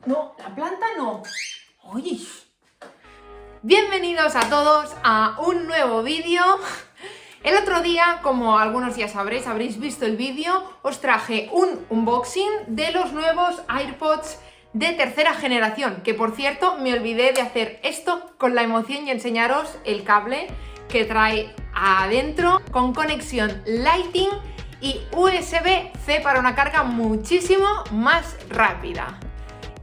No, la planta no. Oye. Bienvenidos a todos a un nuevo vídeo. El otro día, como algunos ya sabréis, habréis visto el vídeo, os traje un unboxing de los nuevos AirPods de tercera generación, que por cierto me olvidé de hacer esto con la emoción y enseñaros el cable que trae adentro con conexión Lightning y USB-C para una carga muchísimo más rápida.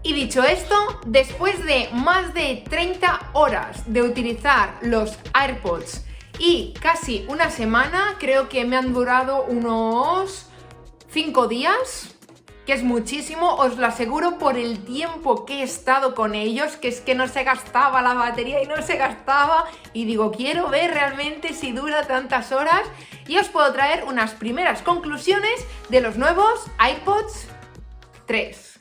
Y dicho esto, después de más de 30 horas de utilizar los AirPods y casi una semana, creo que me han durado unos 5 días, que es muchísimo, os lo aseguro por el tiempo que he estado con ellos, que es que no se gastaba la batería y no se gastaba, y digo, quiero ver realmente si dura tantas horas, y os puedo traer unas primeras conclusiones de los nuevos AirPods 3.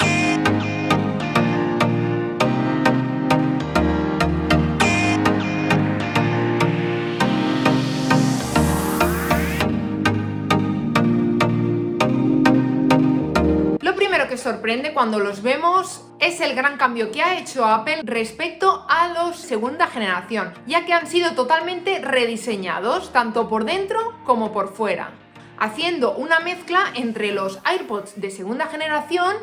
Que sorprende cuando los vemos es el gran cambio que ha hecho Apple respecto a los segunda generación, ya que han sido totalmente rediseñados tanto por dentro como por fuera, haciendo una mezcla entre los AirPods de segunda generación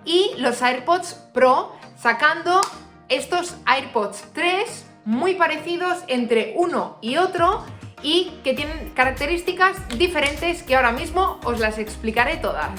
y los AirPods Pro, sacando estos AirPods 3 muy parecidos entre uno y otro y que tienen características diferentes que ahora mismo os las explicaré todas.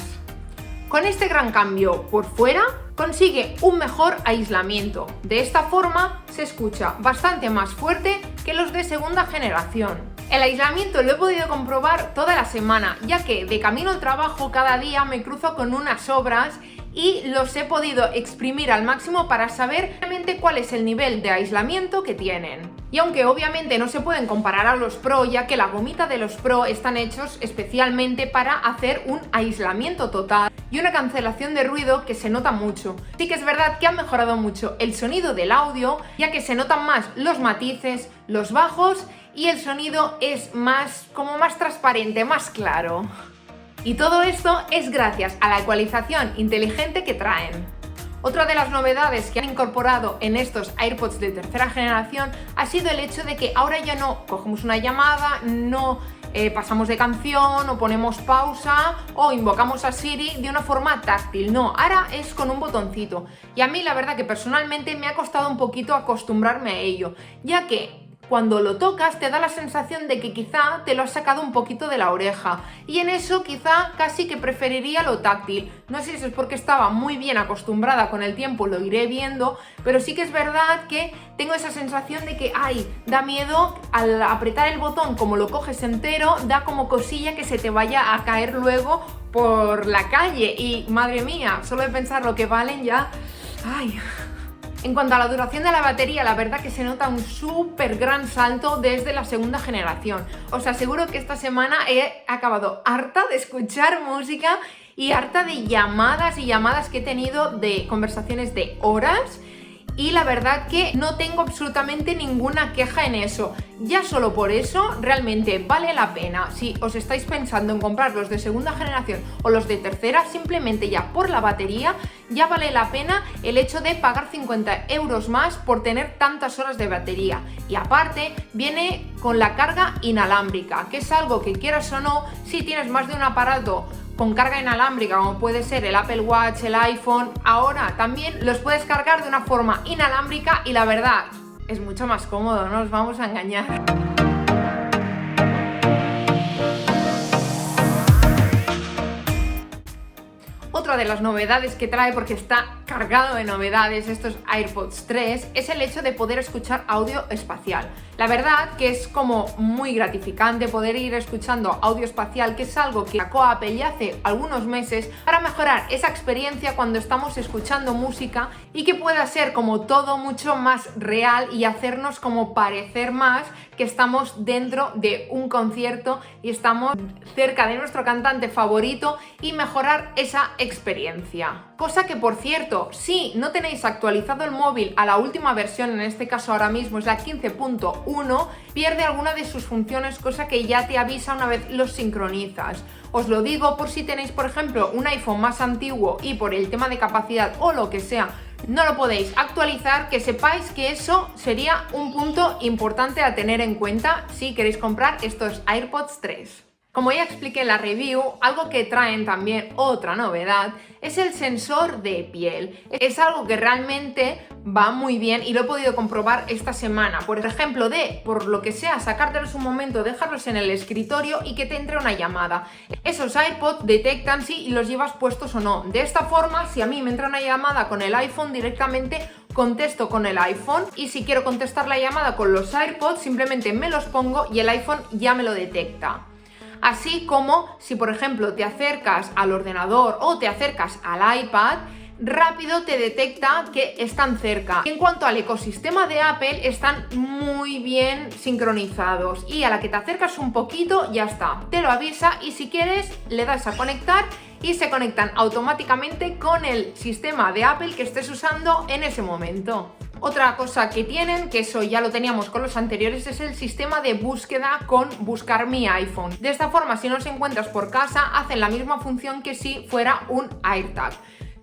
Con este gran cambio por fuera, consigue un mejor aislamiento. De esta forma, se escucha bastante más fuerte que los de segunda generación. El aislamiento lo he podido comprobar toda la semana, ya que de camino al trabajo cada día me cruzo con unas obras y los he podido exprimir al máximo para saber realmente cuál es el nivel de aislamiento que tienen. Y aunque obviamente no se pueden comparar a los Pro, ya que la gomita de los Pro están hechos especialmente para hacer un aislamiento total y una cancelación de ruido que se nota mucho. Sí que es verdad que han mejorado mucho el sonido del audio, ya que se notan más los matices, los bajos, y el sonido es más transparente, más claro. Y todo esto es gracias a la ecualización inteligente que traen. Otra de las novedades que han incorporado en estos AirPods de tercera generación ha sido el hecho de que ahora ya no cogemos una llamada, no pasamos de canción o ponemos pausa o invocamos a Siri de una forma táctil, no, ahora es con un botoncito. Y a mí la verdad que personalmente me ha costado un poquito acostumbrarme a ello, ya que cuando lo tocas te da la sensación de que quizá te lo has sacado un poquito de la oreja, y en eso quizá casi que preferiría lo táctil. No sé si es porque estaba muy bien acostumbrada, con el tiempo lo iré viendo, pero sí que es verdad que tengo esa sensación de que, da miedo al apretar el botón, como lo coges entero, da como cosilla que se te vaya a caer luego por la calle, y madre mía, solo de pensar lo que valen ya, En cuanto a la duración de la batería, la verdad que se nota un súper gran salto desde la segunda generación. Os aseguro que esta semana he acabado harta de escuchar música y harta de llamadas y llamadas que he tenido de conversaciones de horas, y la verdad que no tengo absolutamente ninguna queja en eso. Ya solo por eso realmente vale la pena. Si os estáis pensando en comprar los de segunda generación o los de tercera, simplemente ya por la batería ya vale la pena el hecho de pagar 50 euros más por tener tantas horas de batería. Y aparte viene con la carga inalámbrica, que es algo que, quieras o no, si tienes más de un aparato con carga inalámbrica, como puede ser el Apple Watch, el iPhone, ahora también los puedes cargar de una forma inalámbrica, y la verdad es mucho más cómodo, no os vamos a engañar. Otra de las novedades que trae, porque está cargado de novedades estos AirPods 3, es el hecho de poder escuchar audio espacial. La verdad que es como muy gratificante poder ir escuchando audio espacial, que es algo que sacó Apple ya hace algunos meses para mejorar esa experiencia cuando estamos escuchando música, y que pueda ser como todo mucho más real y hacernos como parecer más que estamos dentro de un concierto y estamos cerca de nuestro cantante favorito, y mejorar esa experiencia. Cosa que, por cierto, si no tenéis actualizado el móvil a la última versión, en este caso ahora mismo es la 15.1, pierde alguna de sus funciones, cosa que ya te avisa una vez los sincronizas. Os lo digo por si tenéis, por ejemplo, un iPhone más antiguo y por el tema de capacidad o lo que sea no lo podéis actualizar, que sepáis que eso sería un punto importante a tener en cuenta si queréis comprar estos AirPods 3. Como ya expliqué en la review, algo que traen también, otra novedad, es el sensor de piel. Es algo que realmente va muy bien y lo he podido comprobar esta semana. Por ejemplo, por lo que sea, sacártelos un momento, dejarlos en el escritorio y que te entre una llamada. Esos AirPods detectan si los llevas puestos o no. De esta forma, si a mí me entra una llamada con el iPhone, directamente contesto con el iPhone, y si quiero contestar la llamada con los AirPods, simplemente me los pongo y el iPhone ya me lo detecta. Así como si, por ejemplo, te acercas al ordenador o te acercas al iPad, rápido te detecta que están cerca. En cuanto al ecosistema de Apple, están muy bien sincronizados y a la que te acercas un poquito ya está, te lo avisa, y si quieres le das a conectar y se conectan automáticamente con el sistema de Apple que estés usando en ese momento. Otra cosa que tienen, que eso ya lo teníamos con los anteriores, es el sistema de búsqueda con Buscar mi iPhone. De esta forma, si no los encuentras por casa, hacen la misma función que si fuera un AirTag.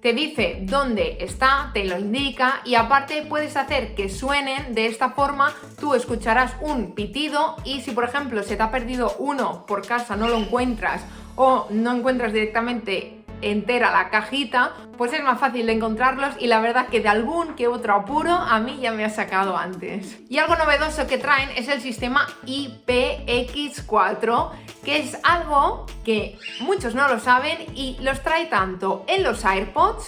Te dice dónde está, te lo indica, y aparte puedes hacer que suenen. De esta forma tú escucharás un pitido, y si por ejemplo se te ha perdido uno por casa, no lo encuentras o no encuentras directamente entera la cajita, pues es más fácil de encontrarlos, y la verdad que de algún que otro apuro a mí ya me ha sacado antes. Y algo novedoso que traen es el sistema IPX4, que es algo que muchos no lo saben y los trae tanto en los AirPods,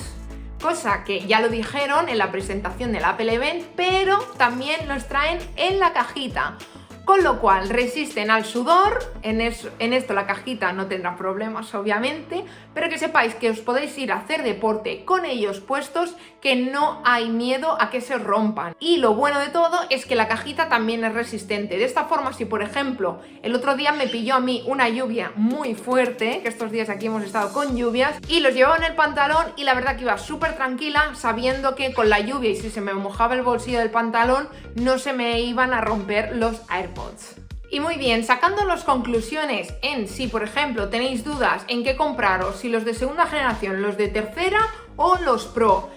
cosa que ya lo dijeron en la presentación del Apple Event, pero también los traen en la cajita. Con lo cual resisten al sudor. En esto la cajita no tendrá problemas, obviamente, pero que sepáis que os podéis ir a hacer deporte con ellos puestos, que no hay miedo a que se rompan. Y lo bueno de todo es que la cajita también es resistente. De esta forma, si por ejemplo el otro día me pilló a mí una lluvia muy fuerte, que estos días aquí hemos estado con lluvias, y los llevaba en el pantalón, y la verdad que iba súper tranquila sabiendo que con la lluvia y si se me mojaba el bolsillo del pantalón no se me iban a romper los AirPods. Y muy bien, sacando las conclusiones en si por ejemplo tenéis dudas en qué compraros, si los de segunda generación, los de tercera o los Pro,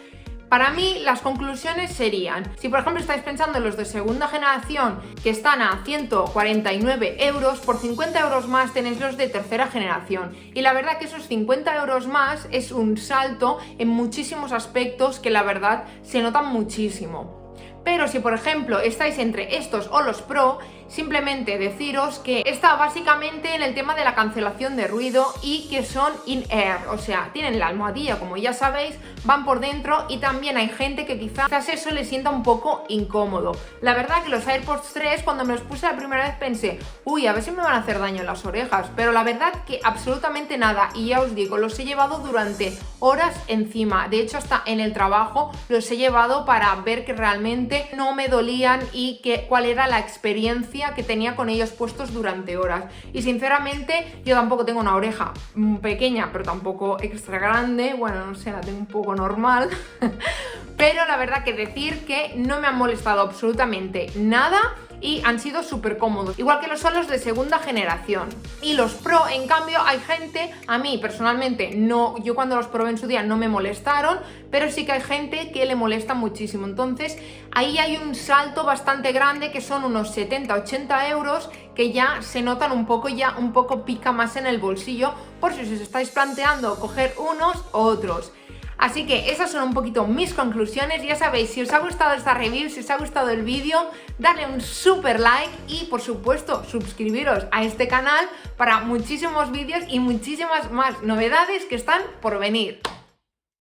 para mí las conclusiones serían: si por ejemplo estáis pensando en los de segunda generación, que están a 149 euros, por 50 euros más tenéis los de tercera generación, y la verdad que esos 50 euros más es un salto en muchísimos aspectos que la verdad se notan muchísimo. Pero si por ejemplo estáis entre estos o los Pro, simplemente deciros que está básicamente en el tema de la cancelación de ruido y que son in-ear, o sea, tienen la almohadilla, como ya sabéis, van por dentro, y también hay gente que quizás eso le sienta un poco incómodo. La verdad que los AirPods 3, cuando me los puse la primera vez pensé, uy, a ver si me van a hacer daño en las orejas, pero la verdad que absolutamente nada, y ya os digo, los he llevado durante horas encima. De hecho, hasta en el trabajo los he llevado para ver que realmente no me dolían y cuál era la experiencia que tenía con ellos puestos durante horas. Y sinceramente yo tampoco tengo una oreja pequeña, pero tampoco extra grande, bueno, no sé, la tengo un poco normal pero la verdad que decir que no me han molestado absolutamente nada y han sido súper cómodos, igual que lo son los de segunda generación. Y los Pro, en cambio, hay gente, a mí personalmente no, yo cuando los probé en su día no me molestaron, pero sí que hay gente que le molesta muchísimo. Entonces ahí hay un salto bastante grande, que son unos 70-80 euros, que ya se notan un poco, ya un poco pica más en el bolsillo, por si os estáis planteando coger unos u otros. Así que esas son un poquito mis conclusiones. Ya sabéis, si os ha gustado esta review, si os ha gustado el vídeo, darle un super like y por supuesto suscribiros a este canal para muchísimos vídeos y muchísimas más novedades que están por venir.